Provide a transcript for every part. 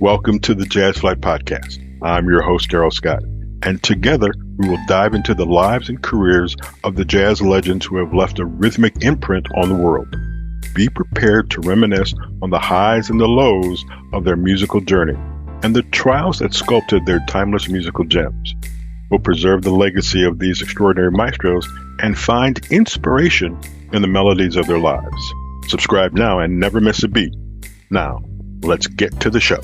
Welcome to the Jazz Flyte Podcast. I'm your host, Darrell Scott, and together we will dive into the lives and careers of the jazz legends who have left a rhythmic imprint on the world. Be prepared to reminisce on the highs and the lows of their musical journey and the trials that sculpted their timeless musical gems. We'll preserve the legacy of these extraordinary maestros and find inspiration in the melodies of their lives. Subscribe now and never miss a beat. Now, let's get to the show.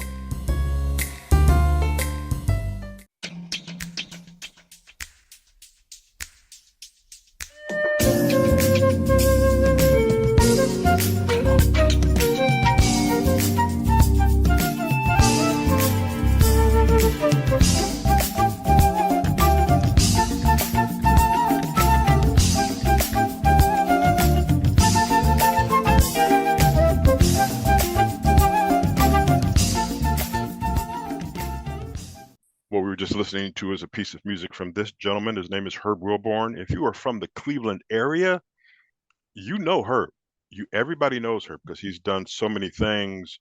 What we were just listening to is a piece of music from this gentleman. His name is Herb Wilborn. If you are from the Cleveland area, you know Herb. Everybody knows Herb because he's done so many things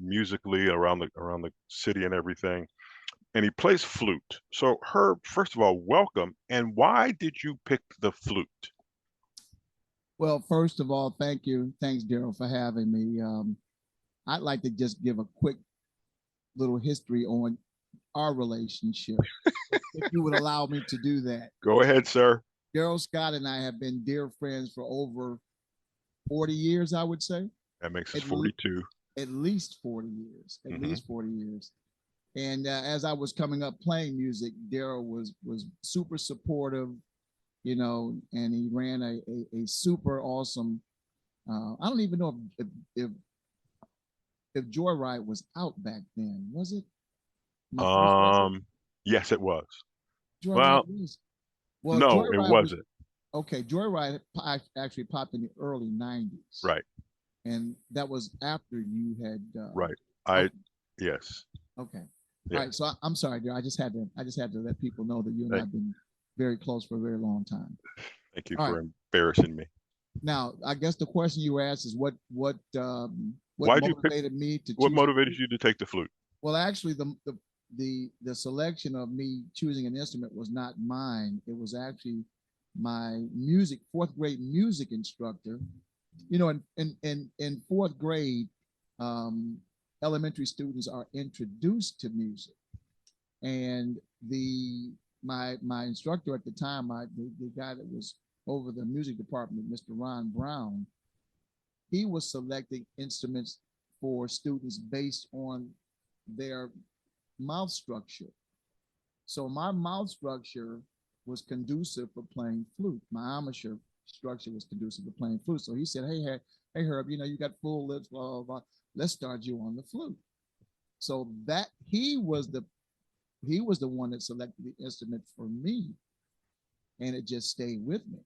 musically around the city and everything. And he plays flute. So Herb, first of all, welcome. And why did you pick the flute? Well, first of all, thank you. Thanks, Darrell, for having me. I'd like to just give a quick little history on our relationship, if you would allow me to do that. Go ahead, sir. Darrell Scott and I have been dear friends for over 40 years, I would say. That makes us 42. At least 40 years. At least 40 years. And as I was coming up playing music, Darrell was super supportive, you know, and he ran a super awesome. I don't even know if Joyride was out back then, was it? Yes, it was. Joyride well, no, Joyride it wasn't. Okay, Joyride actually popped in the early 90s. Right. And that was after you had. Right. Yes. Okay. Yeah. All right. So I'm sorry, dear. I just had to let people know that you and I have been very close for a very long time. Thank you for embarrassing me. Now, I guess the question you asked is what motivated me to. What motivated you to take the flute? Well, actually, the selection of me choosing an instrument was not mine. It was actually my fourth grade music instructor. You know, in fourth grade, elementary students are introduced to music, and my instructor at the time, the guy that was over the music department, Mr. Ron Brown, he was selecting instruments for students based on their mouth structure. So my mouth structure was conducive for playing flute. My embouchure structure was conducive for playing flute. So he said, hey Herb, you know, you got full lips, blah, blah, blah. Let's start you on the flute. So that he was the one that selected the instrument for me, and it just stayed with me.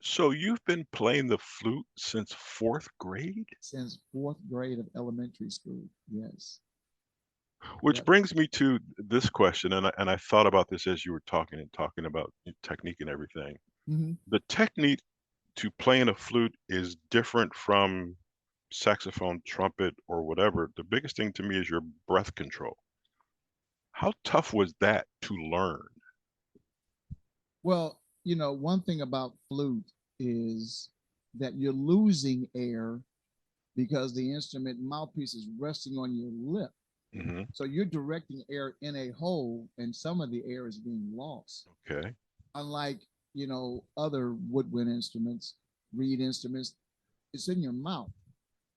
So you've been playing the flute since fourth grade? Since fourth grade of elementary school, yes. Which brings me to this question, and I thought about this as you were talking about technique and everything. Mm-hmm. The technique to playing a flute is different from saxophone, trumpet, or whatever. The biggest thing to me is your breath control. How tough was that to learn? Well, you know, one thing about flute is that you're losing air because the instrument mouthpiece is resting on your lip. Mm-hmm. So you're directing air in a hole, and some of the air is being lost. Okay. Unlike, you know, other woodwind instruments, reed instruments, it's in your mouth.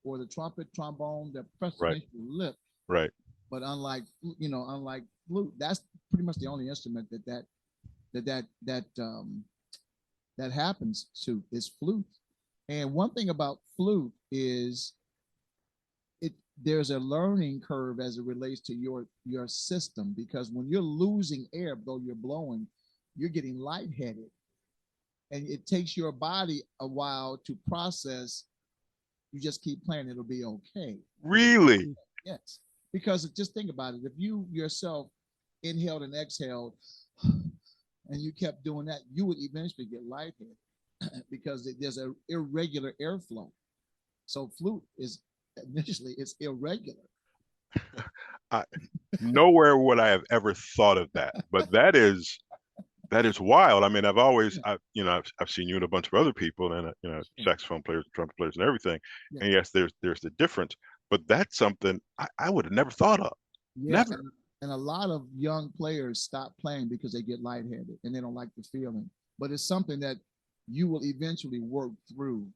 Or the trumpet, trombone, they're pressed against your lip. Right. But unlike flute, that's pretty much the only instrument that happens to is flute. And one thing about flute is there's a learning curve as it relates to your system, because when you're losing air, though you're blowing, you're getting lightheaded, and it takes your body a while to process. You just keep playing, it'll be okay. Really? Yes. Because just think about it. If you yourself inhaled and exhaled and you kept doing that, you would eventually get lightheaded because there's an irregular airflow. So flute is initially it's irregular. I, nowhere would I have ever thought of that, but that is wild. I mean, Yeah, I've seen you and a bunch of other people, and yeah, saxophone players, trumpet players, and everything. yeah, And yes, there's the difference, but that's something I would have never thought of. yeah. Never. And a lot of young players stop playing because they get lightheaded and they don't like the feeling. But it's something that you will eventually work through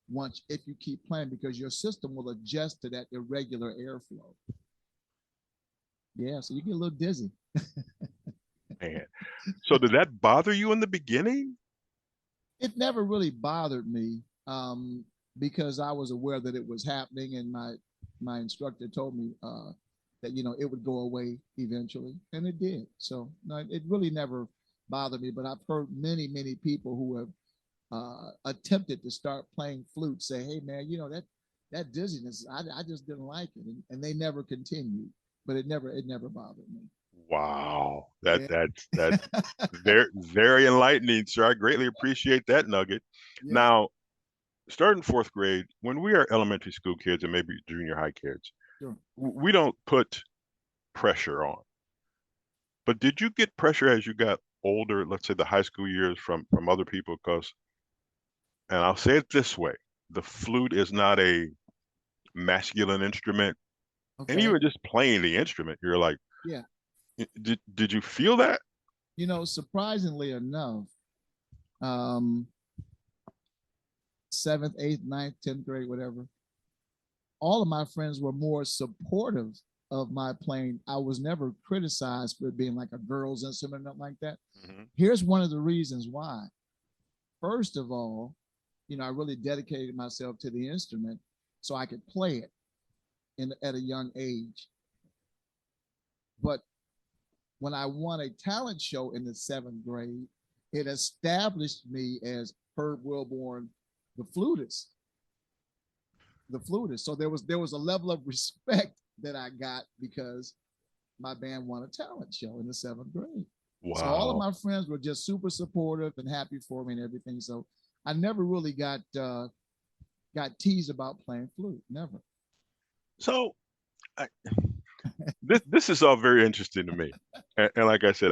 once if you keep playing because your system will adjust to that irregular airflow. Yeah, so you get a little dizzy. Man. So did that bother you in the beginning? It never really bothered me because I was aware that it was happening, and my instructor told me that it would go away eventually, and it did. So no, it really never bothered me. But I've heard many people who have attempted to start playing flute say, "Hey man, that dizziness, I just didn't like it," and they never continued. But it never bothered me. Wow. Yeah, That's very enlightening, sir. I greatly appreciate that nugget. yeah, Now, starting fourth grade, when we are elementary school kids and maybe junior high kids, sure. we don't put pressure on. But did you get pressure as you got older, let's say the high school years from other people? Because, and I'll say it this way, the flute is not a masculine instrument. And Okay, even just playing the instrument, you're like, yeah. did you feel that? Surprisingly enough, um, seventh, eighth, ninth, 10th grade, whatever, all of my friends were more supportive of my playing. I was never criticized for it being like a girl's instrument, nothing like that. Mm-hmm. Here's one of the reasons why. First of all, I really dedicated myself to the instrument so I could play it at a young age. But when I won a talent show in the 7th grade, it established me as Herb Wilborn, the flutist. The flutist. So there was a level of respect that I got because my band won a talent show in the 7th grade. So all of Wow. my friends were just super supportive and happy for me and everything. So I never really got teased about playing flute. Never. So I, this is all very interesting to me. And like I said,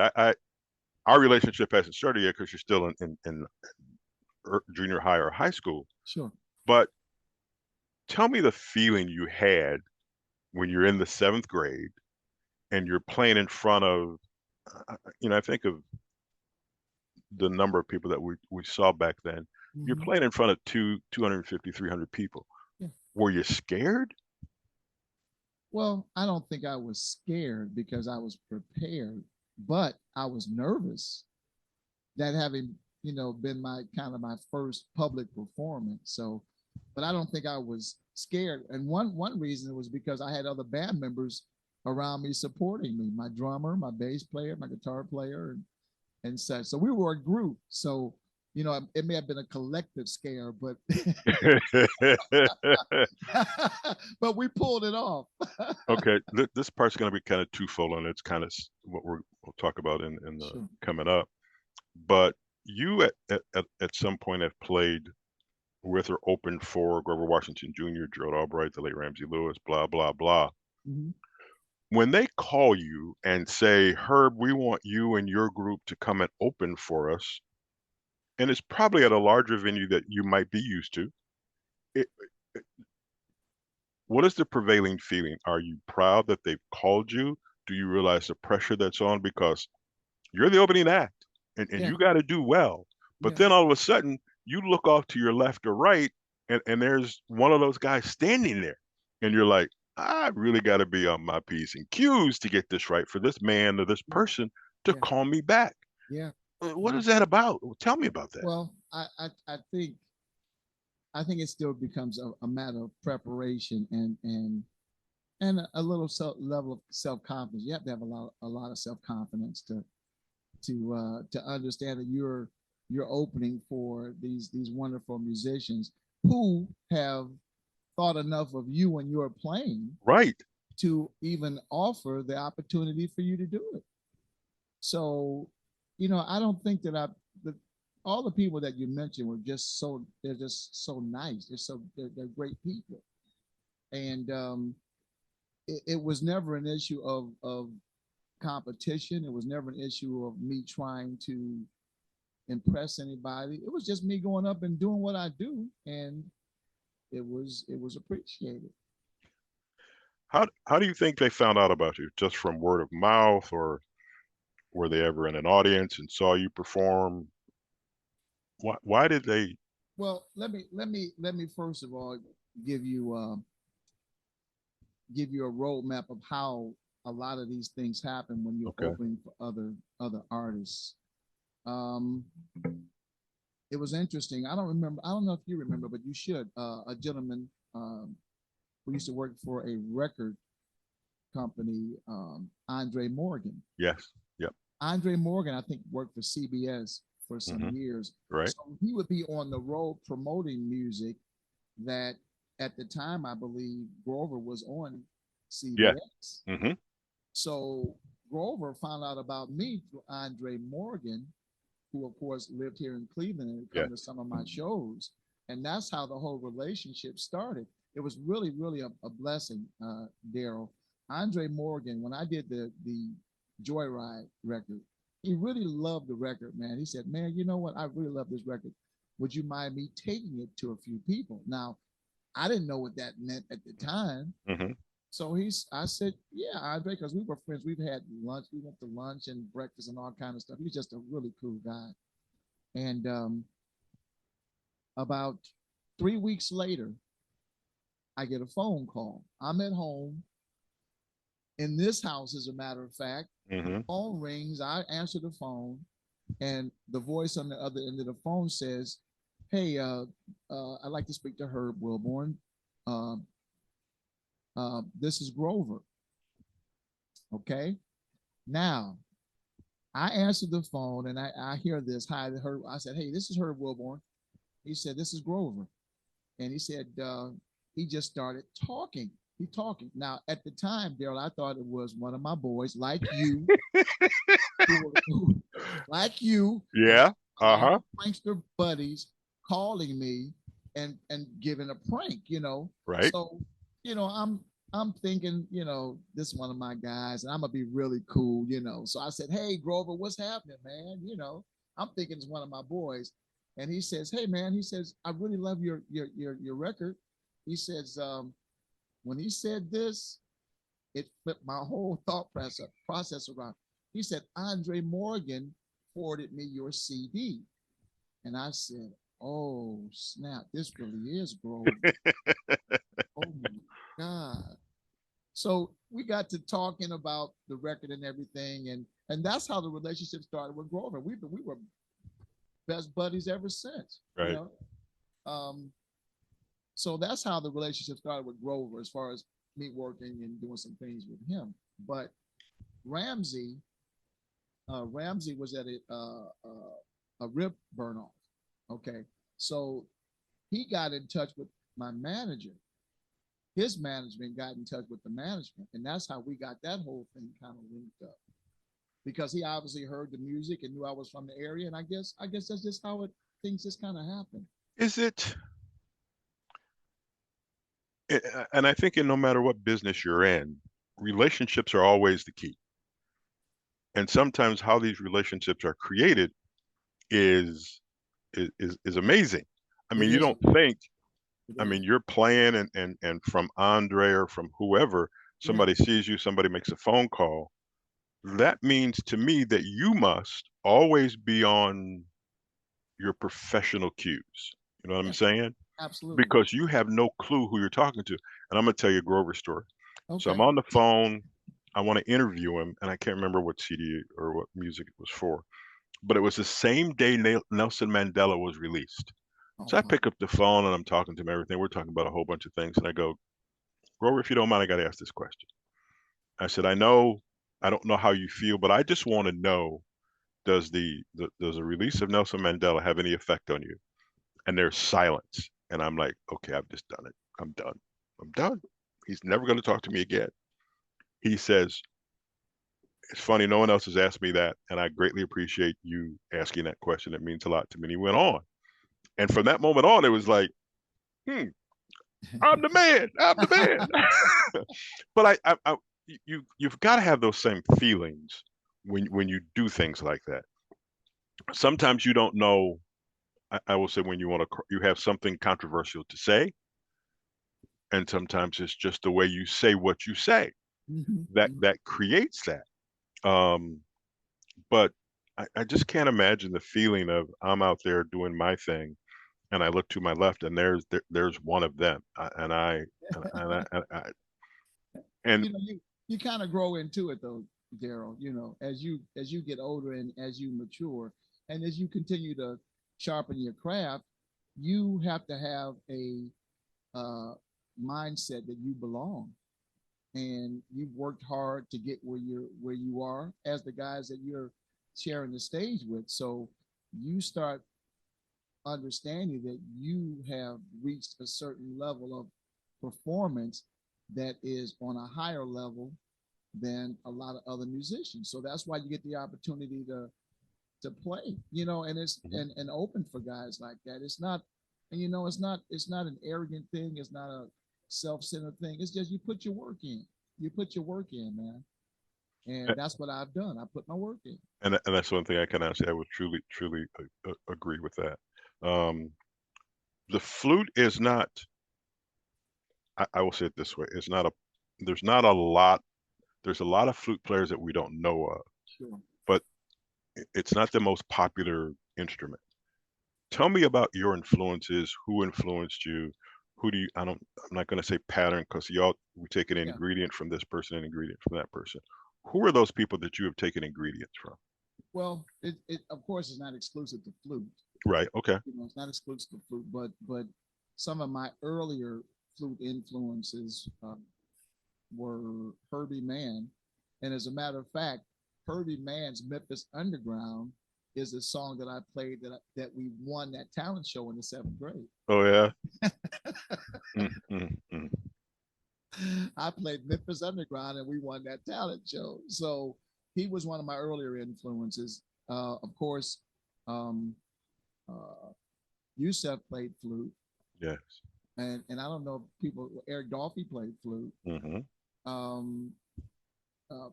our relationship hasn't started yet because you're still in junior high or high school. Sure. But tell me the feeling you had when you're in the seventh grade and you're playing in front of, I think of the number of people that we saw back then. You're Mm-hmm. playing in front of 250, 300 people. Yeah. Were you scared? Well, I don't think I was scared because I was prepared, but I was nervous that having, been my kind of my first public performance. So, but I don't think I was scared. And one reason was because I had other band members around me supporting me, my drummer, my bass player, my guitar player, and such. So we were a group. So, it may have been a collective scare, but but we pulled it off. Okay, this part's going to be kind of twofold, and it's kind of what we'll talk about in the Sure. coming up. But you at some point have played with or opened for Grover Washington Jr., Gerald Albright, the late Ramsey Lewis, blah blah blah. Mm-hmm. When they call you and say, Herb, we want you and your group to come and open for us, and it's probably at a larger venue that you might be used to. It, what is the prevailing feeling? Are you proud that they've called you? Do you realize the pressure that's on because you're the opening act and Yeah. you got to do well? But Yeah. then all of a sudden, you look off to your left or right, and there's one of those guys standing there, and you're like, I really got to be on my P's and Q's to get this right for this man or this Yeah. person to Yeah. call me back. Yeah. What Yeah. is that about? Tell me about that. Well, I think it still becomes a matter of preparation and a little level of self confidence. You have to have a lot of self confidence to understand that you're opening for these wonderful musicians who have thought enough of you when you're playing Right. to even offer the opportunity for you to do it. So, I don't think that all the people that you mentioned were they're just so nice. They're great people. And it was never an issue of competition. It was never an issue of me trying to impress anybody. It was just me going up and doing what I do, and it was appreciated. How do you think they found out about you? Just from word of mouth, or were they ever in an audience and saw you perform? Why did they? Well, let me first of all give you uh, give you a roadmap of how a lot of these things happen when you're Okay. opening for other artists. Um, it was interesting. I don't remember. I don't know if you remember, but you should. A gentleman who used to work for a record company, Andre Morgan. Yes. Yep. Andre Morgan, I think, worked for CBS for some Hmm. years. Right. So he would be on the road promoting music that at the time, I believe, Grover was on Yes. CBS. Hmm. So Grover found out about me through Andre Morgan, who of course lived here in Cleveland and would Yeah. come to some of my shows. And that's how the whole relationship started. It was really, really a blessing, Darrell. Andre Morgan, when I did the Joyride record, he really loved the record, man. He said, "Man, you know what? I really love this record. Would you mind me taking it to a few people?" Now, I didn't know what that meant at the time. Hmm. So I said, "Yeah, Andre," because we were friends. We've had lunch. We went to lunch and breakfast and all kind of stuff. He's just a really cool guy. And about 3 weeks later, I get a phone call. I'm at home in this house, as a matter of fact. Hmm. Phone rings. I answer the phone, and the voice on the other end of the phone says, "Hey, I'd like to speak to Herb Wilborn. Uh, this is Grover." Okay. Now, I answered the phone and I hear this. Hi, Herb. I said, "Hey, this is Herb Wilborn." He said, "This is Grover." And he said, he just started talking. He talking. Now, at the time, Darrell, I thought it was one of my boys, like you, like you, and Yeah. Uh all huh. my prankster buddies calling me and giving a prank. Right. So, I'm thinking, this is one of my guys, and I'm gonna be really cool. So I said, "Hey, Grover, what's happening, man?" I'm thinking it's one of my boys, and he says, "Hey, man," he says, "I really love your record." He says, when he said this, it flipped my whole thought process around. He said, "Andre Morgan forwarded me your CD." And I said, "Oh, snap, this really is Grover. Oh my God." So we got to talking about the record and everything, and that's how the relationship started with Grover. We were best buddies ever since, you Right. know. Um, so that's how the relationship started with Grover, as far as me working and doing some things with him. But Ramsey, Ramsey was at a rib burn off. Okay, so he got in touch with my manager. His management got in touch with the management, and that's how we got that whole thing kind of linked up. Because he obviously heard the music and knew I was from the area, and I guess that's just how things just kind of happen. Is it? And I think in no matter what business you're in, relationships are always the key. And sometimes how these relationships are created is is amazing. I It mean, you is. don't think, It I mean, is. you're playing and from Andre or from whoever, Yeah. somebody sees you, somebody makes a phone call. That means to me that you must always be on your professional cues. You know what I'm Yeah. saying? Absolutely. Because you have no clue who you're talking to. And I'm going to tell you a Grover story. So I'm Okay. on the phone. I want to interview him, and I can't remember what CD or what music it was for. But it was the same day Nelson Mandela was released. Oh So I wow. pick up the phone and I'm talking to him, everything. We're talking about a whole bunch of things. And I go, Grover, if you don't mind, I got to ask this question. I said, I don't know how you feel, but I just want to know, does the release of Nelson Mandela have any effect on you? And there's silence. And I'm like, okay, I've just done it. I'm done. I'm done. He's never going to talk to me again. He says, it's funny, no one else has asked me that, and I greatly appreciate you asking that question. It means a lot to me. And he went on. And from that moment on, it was like, hmm, I'm the man. I'm the man. But you've got to have those same feelings when you do things like that. Sometimes you don't know. I will say when you have something controversial to say, and sometimes it's just the way you say what you say that creates that. Um, but I just can't imagine the feeling of I'm out there doing my thing, and I look to my left, and there's one of them, and You kind of grow into it though, Darrell. As you get older and as you mature, and as you continue to sharpen your craft, you have to have a mindset that you belong, and you've worked hard to get where you are as the guys that you're sharing the stage with. So you start understanding that you have reached a certain level of performance that is on a higher level than a lot of other musicians. So that's why you get the opportunity to play, and it's and open for guys like that. It's not, and it's not an arrogant thing. It's not a self-centered thing. It's just you put your work in. You put your work in, man. And that's what I've done. I put my work in. And that's one thing I can say. I would truly agree with that. The flute is not. I will say it this way: it's not a. There's not a lot. There's a lot of flute players that we don't know of, Sure. but it's not the most popular instrument. Tell me about your influences. Who influenced you? Who do you? I'm not going to say pattern because we take an ingredient from this person, an ingredient from that person. Who are those people that you have taken ingredients from? Well, it of course is not exclusive to flute. Right. Okay. It's not exclusive to flute, but some of my earlier flute influences were Herbie Mann, and as a matter of fact, Herbie Mann's "Memphis Underground" is a song that I played that we won that talent show in the 7th grade. Oh yeah. I played Memphis Underground and we won that talent show. So he was one of my earlier influences. Of course, Yusef played flute. Yes. And I don't know if people, Eric Dolphy played flute.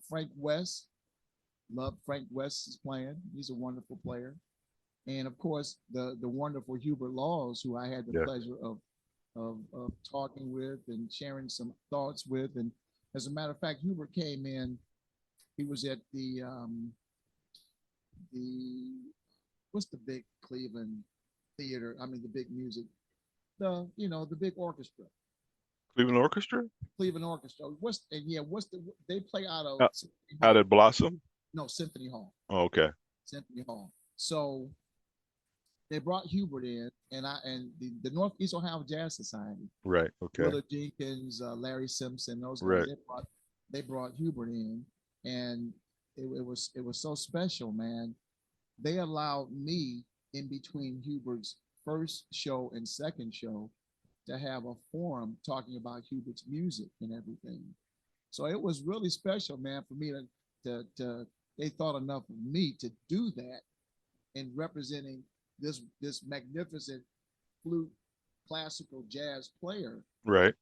Frank West, love Frank West's playing. He's a wonderful player. And of course, the wonderful Hubert Laws, who I had the pleasure of talking with and sharing some thoughts with. And as a matter of fact, Hubert came in. He was at the what's the big Cleveland theater? I mean, the big music, the big orchestra. Cleveland Orchestra. Cleveland Orchestra. They play out of out at Blossom? No, Symphony Hall. Oh, okay. Symphony Hall. So they brought Hubert in, and the Northeast Ohio Jazz Society. Right. Okay. Willard Jenkins, Larry Simpson, those guys. Right. They brought Hubert in, and it was so special, man. They allowed me in between Hubert's first show and second show to have a forum talking about Hubert's music and everything. So it was really special, man, for me to they thought enough of me to do that in representing this magnificent flute classical jazz player, right,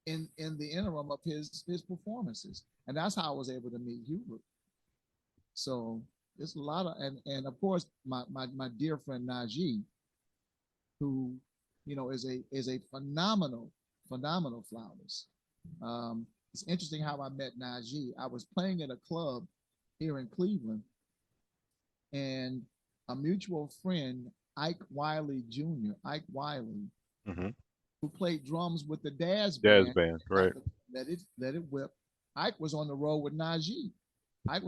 in the interim of his performances. And that's how I was able to meet Hubert. So there's a lot of and of course my dear friend Najee, who is a phenomenal flautist. It's interesting how I met Najee. I was playing at a club here in Cleveland, and a mutual friend, Ike Wiley Jr., who played drums with the Jazz Band, right? Let it whip. Ike was on the road with Najee. Ike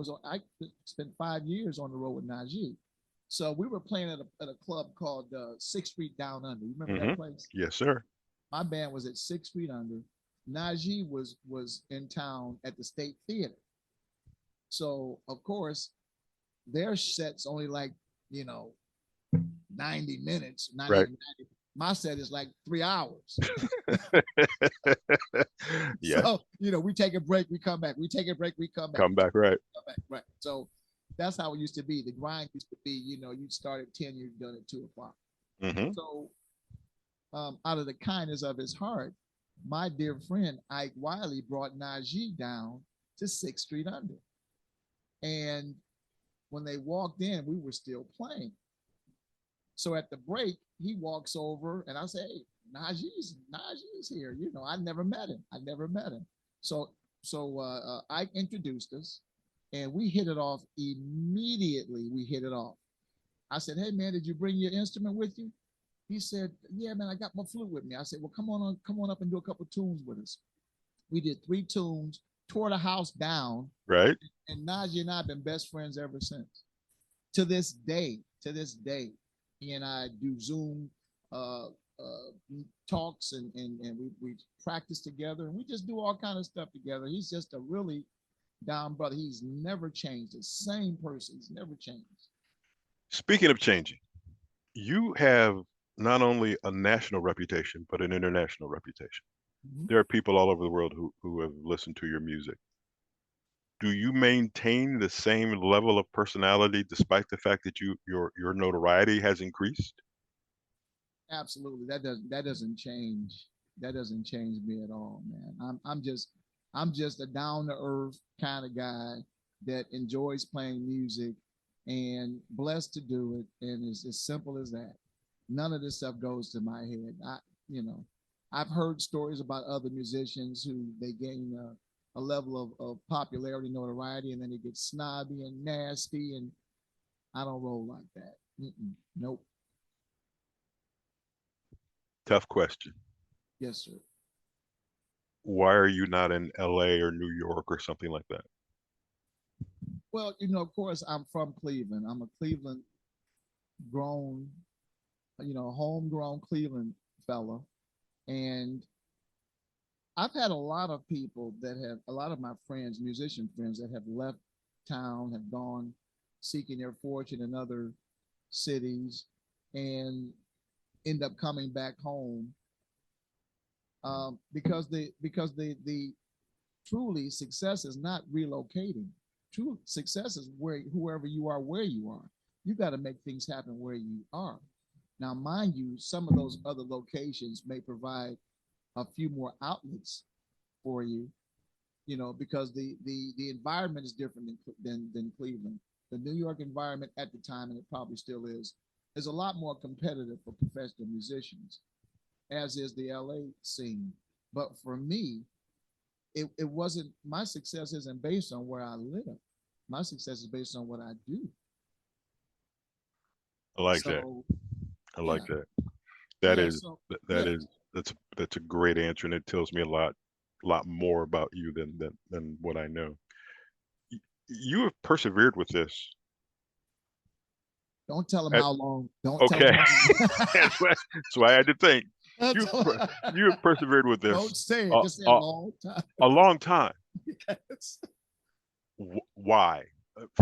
spent 5 years on the road with Najee. So we were playing at a club called 6th Street Down Under. You remember that place? Yes, sir. My band was at 6th Street Under. Najee was in town at the State Theater. So of course, their set's only like 90 minutes. 90, right. 90. My set is like 3 hours. Yeah. So we take a break, we come back. We take a break, we come back. Come back, right? Right. So that's how it used to be. The grind used to be, you'd start at 10, you're done at 2 o'clock. So out of the kindness of his heart, my dear friend Ike Wiley brought Najee down to 6th Street Under. And when they walked in, we were still playing. So at the break, he walks over and I say, hey, Najee's here. You know, I never met him. So Ike introduced us and we hit it off immediately. We hit it off. I said, hey man, did you bring your instrument with you? He said, yeah, man, I got my flute with me. I said, well, come on up and do a couple tunes with us. We did 3 tunes, tore the house down. Right. And Najee and I have been best friends ever since. To this day, he and I do Zoom talks and we practice together and we just do all kind of stuff together. He's just a really down brother. He's never changed. The same person. He's never changed. Speaking of changing, you have not only a national reputation, but an international reputation. Mm-hmm. There are people all over the world who have listened to your music. Do you maintain the same level of personality despite the fact that your notoriety has increased? Absolutely. That doesn't change. That doesn't change me at all, man. I'm just a down to earth kind of guy that enjoys playing music and blessed to do it. And it's as simple as that. None of this stuff goes to my head. I've heard stories about other musicians who they gain a level of popularity, notoriety, and then it gets snobby and nasty. And I don't roll like that. Nope. Tough question. Yes, sir. Why are you not in LA or New York or something like that? Well, of course, I'm from Cleveland. I'm a Cleveland grown, homegrown Cleveland fella. And I've had a lot of people a lot of my friends, musician friends that have left town, have gone seeking their fortune in other cities and end up coming back home because the truly success is not relocating. True success is whoever you are, where you are. You got to make things happen where you are. Now, mind you, some of those other locations may provide a few more outlets for you, because the environment is different than Cleveland. The New York environment at the time, and it probably still is a lot more competitive for professional musicians, as is the LA scene. But for me, it wasn't, my success isn't based on where I live. My success is based on what I do. I like that. I like that. That's a great answer, and it tells me a lot more about you than what I know. You have persevered with this. Don't tell them how long. Okay. That's why I had to think. You have persevered with this. Don't say it. Just say a long time. A long time. Yes. Why?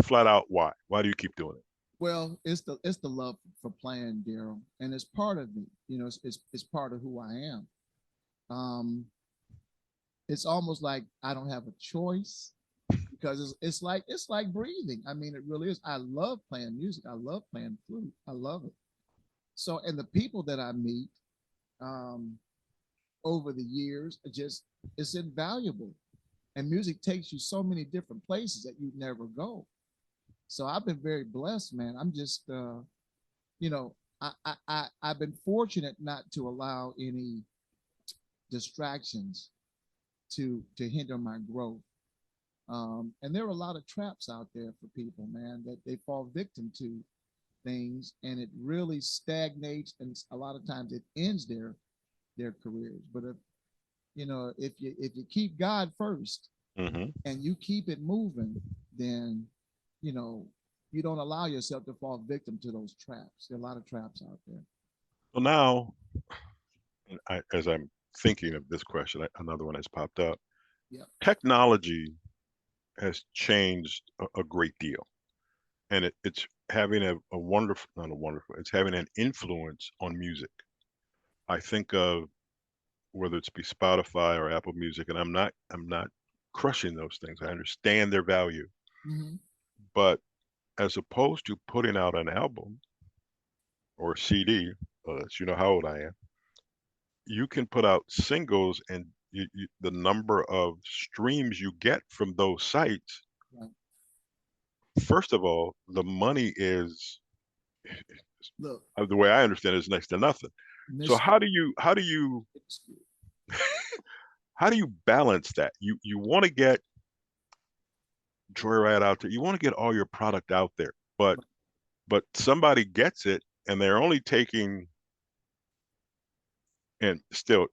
Flat out, why? Why do you keep doing it? Well, it's the love for playing, Darrell, and it's part of me. It's part of who I am. It's almost like I don't have a choice because it's like breathing. I mean, it really is. I love playing music. I love playing flute. I love it. So, and the people that I meet over the years, it's invaluable. And music takes you so many different places that you never go. So I've been very blessed, man. I'm just, I've been fortunate not to allow any distractions to hinder my growth. And there are a lot of traps out there for people, man, that they fall victim to things, and it really stagnates, and a lot of times it ends their careers. But if you keep God first, mm-hmm. and you keep it moving, then you don't allow yourself to fall victim to those traps. There are a lot of traps out there. Well, now, as I'm thinking of this question, another one has popped up. Yeah. Technology has changed a great deal, and it's having it's having an influence on music. I think of whether it's be Spotify or Apple Music, and I'm not crushing those things. I understand their value, mm-hmm. but as opposed to putting out an album or a CD, you know how old I am, you can put out singles and the number of streams you get from those sites, Right. first of all, the money is, Look, the way I understand it, is next to nothing. So Mr. how do you balance that? You want to get Joyride out there. You want to get all your product out there, but somebody gets it and they're only taking, and still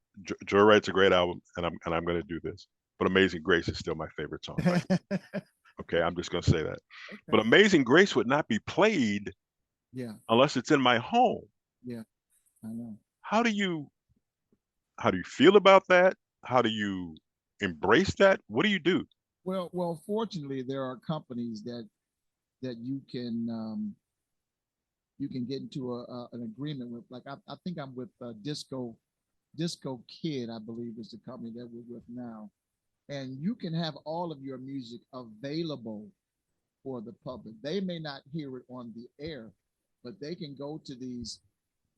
Joyride's a great album, and I'm going to do this, but Amazing Grace is still my favorite song by him. Okay, I'm just going to say that. But Okay. Amazing Grace would not be played Yeah, unless it's in my home. yeah, I know. How do you feel about that? How do you embrace that? What do you do? Well, fortunately, there are companies that you can get into an agreement with. Like I think I'm with Disco Kid, I believe is the company that we're with now, and you can have all of your music available for the public. They may not hear it on the air, but they can go to these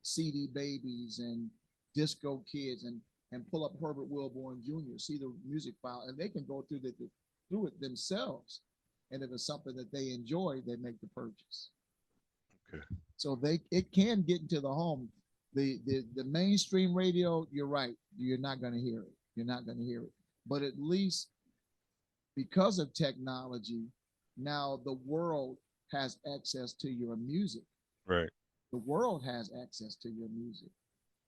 CD Babies and Disco Kids and pull up Herbert Wilborn Jr., see the music file, and they can go through it themselves. And if it's something that they enjoy, they make the purchase. Okay. So it can get into the home. The mainstream radio, you're right, you're not going to hear it. You're not going to hear it. But at least because of technology, now the world has access to your music. Right. The world has access to your music.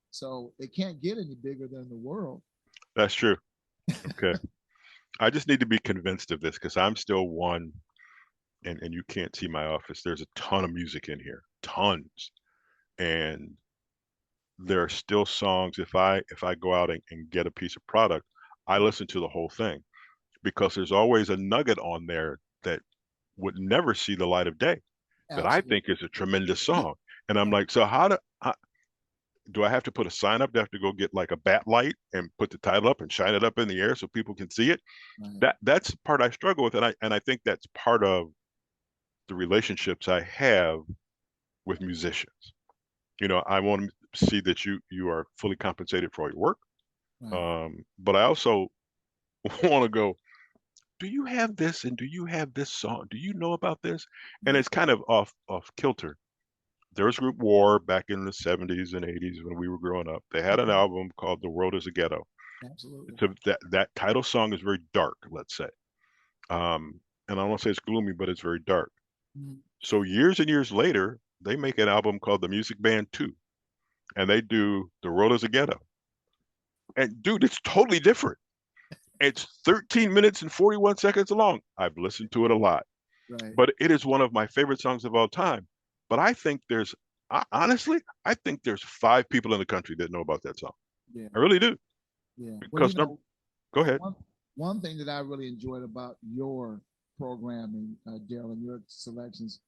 So it can't get any bigger than the world. That's true. Okay. I just need to be convinced of this because I'm still one, and you can't see my office. There's a ton of music in here, tons. And there are still songs, if I go out and get a piece of product, I listen to the whole thing because there's always a nugget on there that would never see the light of day that I Absolutely. think is a tremendous song. And I'm like, so do I have to put a sign up? Do I have to go get like a bat light and put the title up and shine it up in the air so people can see it? Right. That's the part I struggle with, and I think that's part of the relationships I have with musicians. I want to see that you are fully compensated for all your work, Right. but I also want to go, do you have this, and do you have this song? Do you know about this? And Yeah. it's kind of off kilter. There was Group War back in the 70s and 80s when we were growing up. They had an album called The World is a Ghetto. Absolutely. That title song is very dark, let's say. And I don't want to say it's gloomy, but it's very dark. Mhm. So years and years later, they make an album called The Music Band 2, and they do The World is a Ghetto. And dude, it's totally different. It's 13 minutes and 41 seconds long. I've listened to it a lot, Right. but it is one of my favorite songs of all time. But honestly, I think there's 5 people in the country that know about that song. Yeah. I really do. Yeah. Well, Because number, go ahead. one thing that I really enjoyed about your programming, Darrell, and your selections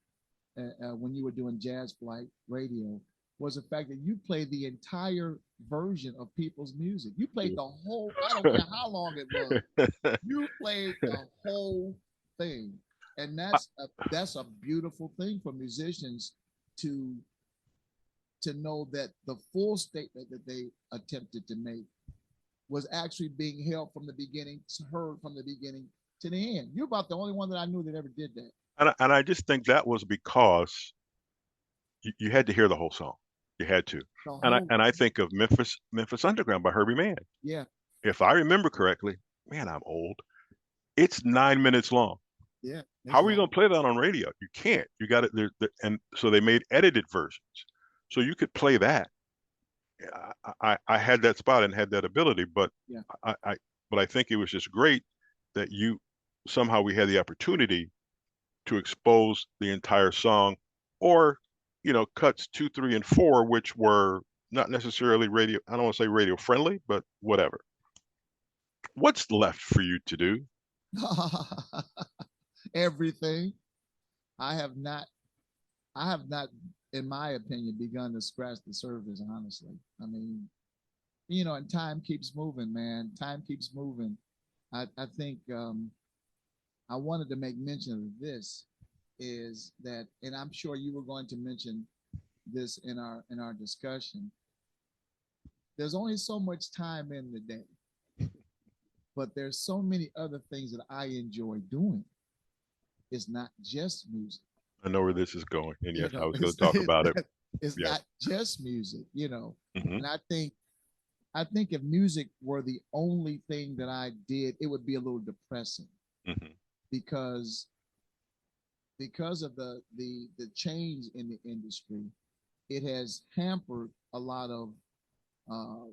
when you were doing Jazz Flyte Radio was the fact that you played the entire version of people's music. You played the whole, I don't care how long it was. You played the whole thing. And that's a beautiful thing for musicians to know that the full statement that they attempted to make was actually being held from the beginning, heard from the beginning to the end. You're about the only one that I knew that ever did that. And I just think that was because you had to hear the whole song. You had to. The And I whole, and I think of Memphis Underground by Herbie Mann. yeah, If I remember correctly, man, I'm old. It's 9 minutes long. yeah, How it's are you going long. to play that on radio? You can't. You got it there, and so they made edited versions, so you could play that. I had that spot and had that ability, but Yeah, I think it was just great that somehow we had the opportunity to expose the entire song, or cuts 2, 3, and 4, which were not necessarily radio. I don't want to say radio friendly, but whatever. What's left for you to do? everything. I have not. I have not, in my opinion, begun to scratch the surface. Honestly, I mean, and time keeps moving, man. Time keeps moving. I think I wanted to make mention of this is that, and I'm sure you were going to mention this in our discussion. there's only so much time in the day, but there's so many other things that I enjoy doing. It's not just music. I know where this is going, and You yes, I know, was going to talk about it. it's Yeah. not just music, you know. Hmm. And I think if music were the only thing that I did, it would be a little depressing Hmm. because of the change in the industry, it has hampered a lot of uh,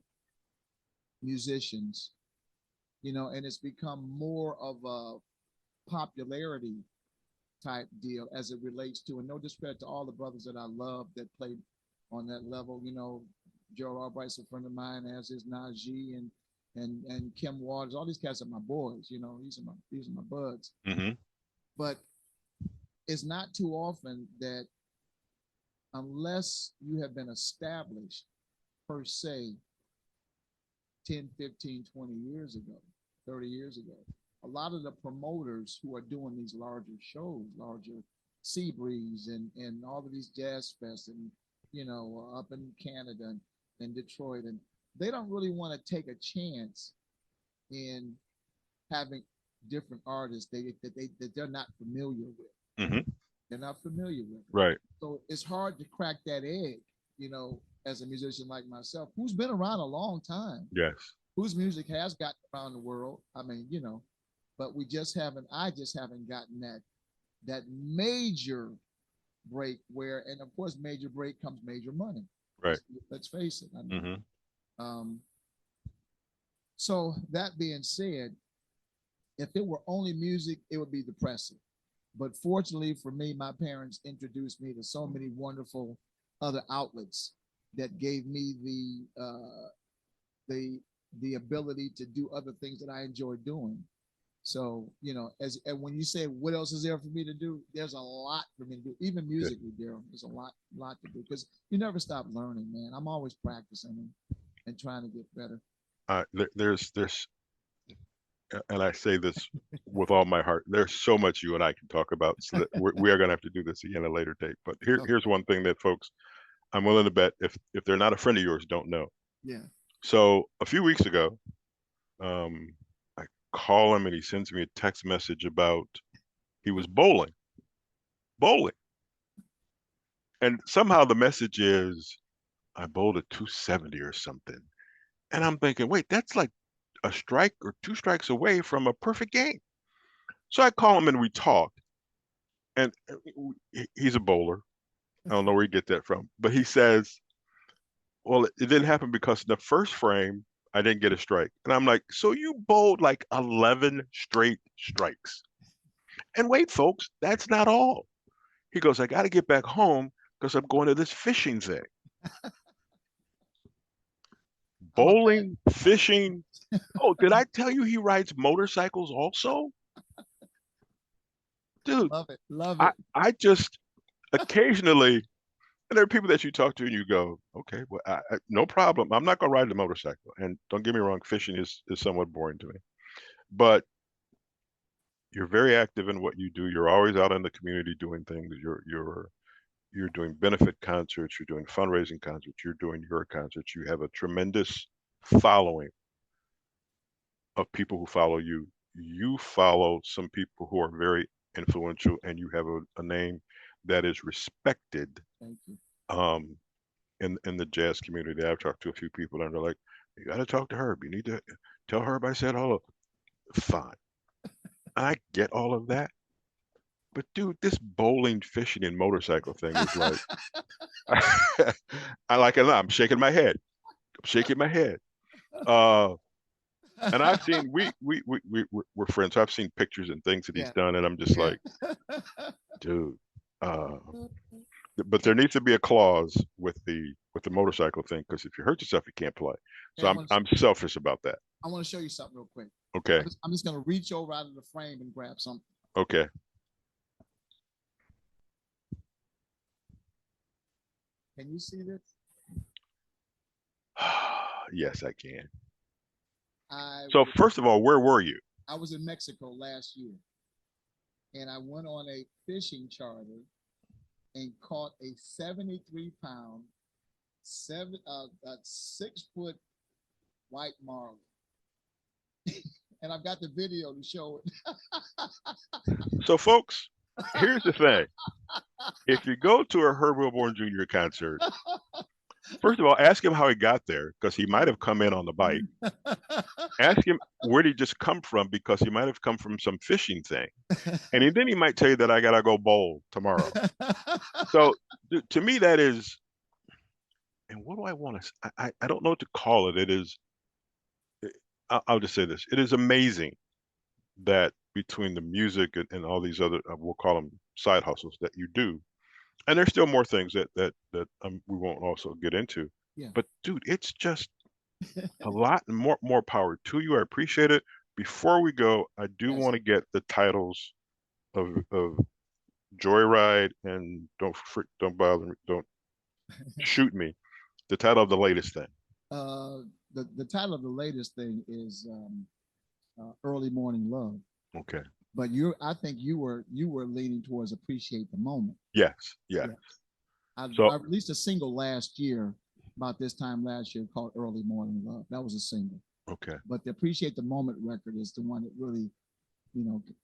musicians, you know, and it's become more of a popularity type deal as it relates to, and no disrespect to all the brothers that I love that played on that level, you know, Joe Albright's a friend of mine, as is Najee and Kim Waters. All these cats are my boys, you know, these are my buds. Hmm. But it's not too often that unless you have been established per se 10, 15, 20 years ago, 30 years ago, a lot of the promoters who are doing these larger shows, larger Seabreeze and all of these jazz fests and, you know, up in Canada and Detroit, and they don't really want to take a chance in having different artists that they're not familiar with. Hmm. They're not familiar with it. Right. So it's hard to crack that egg, you know, as a musician like myself, who's been around a long time, Yes. whose music has gotten around the world. I mean, you know, but I just haven't gotten that major break where, and of course, major break comes major money. Right. Let's face it. I mean, Hmm. so that being said, if it were only music, it would be depressing. But fortunately for me, my parents introduced me to so many wonderful other outlets that gave me the ability to do other things that I enjoy doing. So, you know, and when you say what else is there for me to do, there's a lot for me to do. Even Good. musically, Darrell, there's a lot to do because you never stop learning, man. I'm always practicing and trying to get better. There's, and I say this with all my heart. There's so much you and I can talk about, so that we are going to have to do this again at a later date. But Okay. here's one thing that folks, I'm willing to bet, if they're not a friend of yours, don't know. Yeah. So a few weeks ago, um, I call him and he sends me a text message about he was bowling, and somehow the message is I bowled a 270 or something, and I'm thinking, wait, that's like a strike or two strikes away from a perfect game. So I call him and we talk, and he's a bowler. I don't know where he gets that from, but he says, well, it didn't happen because in the first frame I didn't get a strike, and I'm like, so you bowled like 11 straight strikes. And wait, folks, that's not all. He goes, I got to get back home because I'm going to this fishing thing. I'm a bad. Bowling, fishing. Oh, did I tell you he rides motorcycles also? Dude, Love it. Love I, it. I just occasionally, and there are people that you talk to and you go, okay, well, no problem. I'm not going to ride the motorcycle. And don't get me wrong, fishing is somewhat boring to me. But you're very active in what you do. You're always out in the community doing things. You're doing benefit concerts, you're doing fundraising concerts, you're doing your concerts. You have a tremendous following of people who follow you. You follow some people who are very influential, and you have a name that is respected Thank you. um, in the jazz community. I've talked to a few people, and they're like, "You got to talk to Herb. You need to tell Herb I said hello." Fine, I get all of that, but dude, this bowling, fishing, and motorcycle thing is like, I like it. I'm shaking my head. I'm shaking my head. Uh, and I've seen we're friends. So I've seen pictures and things that he's Yeah. done, and I'm just Yeah. like, dude. But there needs to be a clause with the motorcycle thing because if you hurt yourself, you can't play. Hey, So I'm selfish about that. I want to show you something real quick. Okay. I'm just going to reach over out of the frame and grab something. Okay. Can you see this? Yes, I can. I So first of all, where were you? I was in Mexico last year, and I went on a fishing charter and caught a 73-pound, 6 foot white marlin. And I've got the video to show it. So, folks, here's the thing. If you go to a Herb Wilborn Jr. concert, first of all, ask him how he got there, because he might have come in on the bike. Ask him where did he just come from, because he might have come from some fishing thing. And then he might tell you that I got to go bowl tomorrow. So to me, that is, and what do I want to, I don't know what to call it. It is, I'll just say this. It is amazing that between the music and all these other, we'll call them side hustles that you do, and there's still more things that we won't also get into. Yeah. But dude, it's just a lot more power to you. I appreciate it. Before we go, I do Yes. want to get the titles of Joyride and don't bother me, don't shoot me. The title of the latest thing. The title of the latest thing is Early Morning Love. Okay. But I think you were leaning towards Appreciate the Moment. Yes. I So released a single last year, about this time last year, called Early Morning Love. That was a single. okay. But the Appreciate the Moment record is the one that really,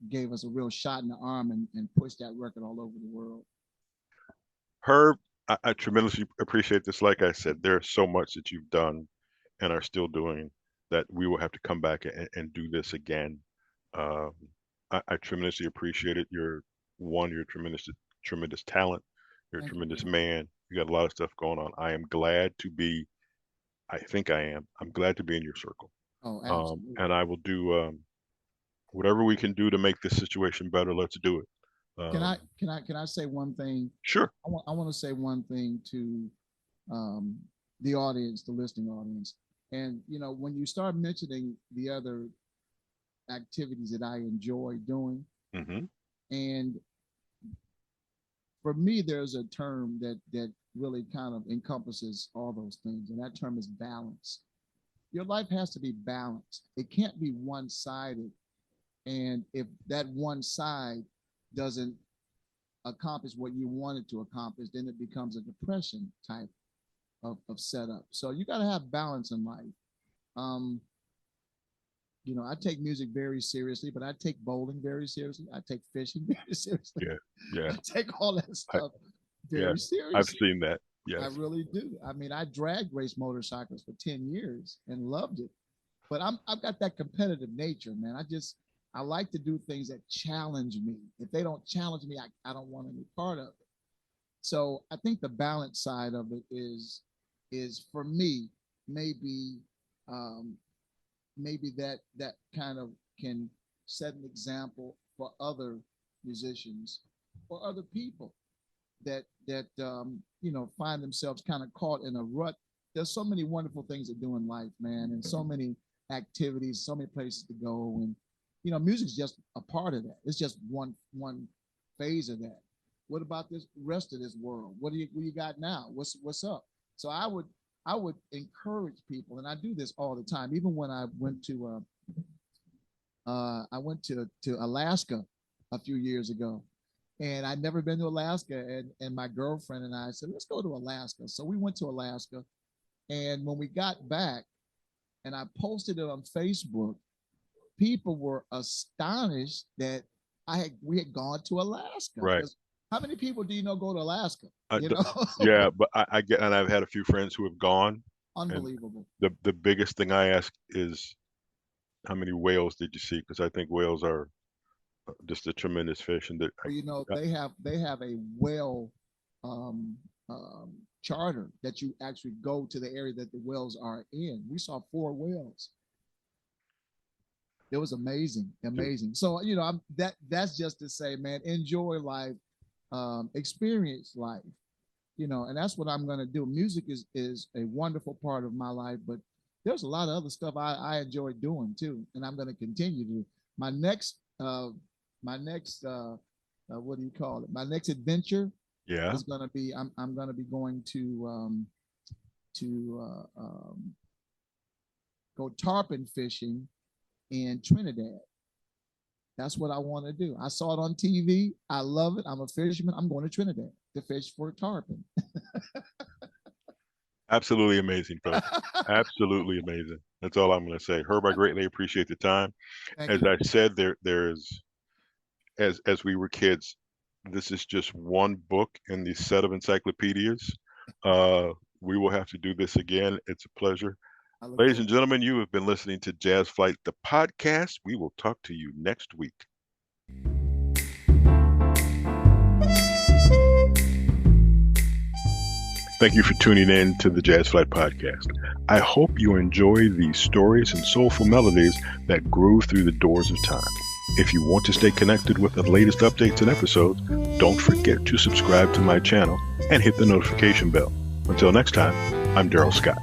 gave us a real shot in the arm and pushed that record all over the world. Herb, I tremendously appreciate this. Like I said, there's so much that you've done and are still doing that we will have to come back and do this again. I tremendously appreciate it. You're tremendous talent. You're a tremendous man. You got a lot of stuff going on. I'm glad to be in your circle. Oh, absolutely. And I will do whatever we can do to make this situation better. Let's do it. Can I say one thing? Sure. I want to say one thing to the audience, the listening audience. And when you start mentioning the other activities that I enjoy doing, Mm-hmm. and for me, there's a term that really kind of encompasses all those things, and that term is balance. Your life has to be balanced. It can't be one-sided. And if that one side doesn't accomplish what you wanted to accomplish, then it becomes a depression type of setup. So you got to have balance in life. I take music very seriously, but I take bowling very seriously. I take fishing very seriously. Yeah. I take all that stuff very seriously. I've seen that. Yes. I really do. I mean, I drag race motorcycles for 10 years and loved it. But I've got that competitive nature, man. I like to do things that challenge me. If they don't challenge me, I don't want any part of it. So I think the balance side of it is for me, maybe that kind of can set an example for other musicians or other people that find themselves kind of caught in a rut. There's so many wonderful things to do in life, man, and so many activities, so many places to go, and music's just a part of that. It's just one phase of that. What about this rest of this world? What do you got now? What's up? So I would encourage people, and I do this all the time. Even when I went to Alaska a few years ago, and I'd never been to Alaska, and my girlfriend and I said, let's go to Alaska. So we went to Alaska, and when we got back, and I posted it on Facebook, people were astonished that we had gone to Alaska. Right. How many people do you know go to Alaska? Yeah, but I get, and I've had a few friends who have gone. Unbelievable. The biggest thing I ask is, how many whales did you see? Because I think whales are just a tremendous fish, and they have a whale charter that you actually go to the area that the whales are in. We saw 4 whales. It was amazing. So that's just to say, man, enjoy life, experience life, and that's what I'm going to do. Music is a wonderful part of my life, but there's a lot of other stuff I enjoy doing too, and I'm going to continue to. My next what do you call it? My next adventure is going to be I'm going to be going to go tarpon fishing in Trinidad. That's what I want to do. I saw it on TV. I love it. I'm a fisherman. I'm going to Trinidad to fish for tarpon. Absolutely amazing, brother. Absolutely amazing. That's all I'm going to say. Herb, I greatly appreciate the time. Thank As you. I said, there's as we were kids, this is just one book in the set of encyclopedias. Uh, we will have to do this again. It's a pleasure. I look Ladies forward. and gentlemen, you have been listening to Jazz Flyte, the podcast. We will talk to you next week. Thank you for tuning in to the Jazz Flyte Podcast. I hope you enjoy the stories and soulful melodies that grew through the doors of time. If you want to stay connected with the latest updates and episodes, don't forget to subscribe to my channel and hit the notification bell. Until next time, I'm Darrell Scott.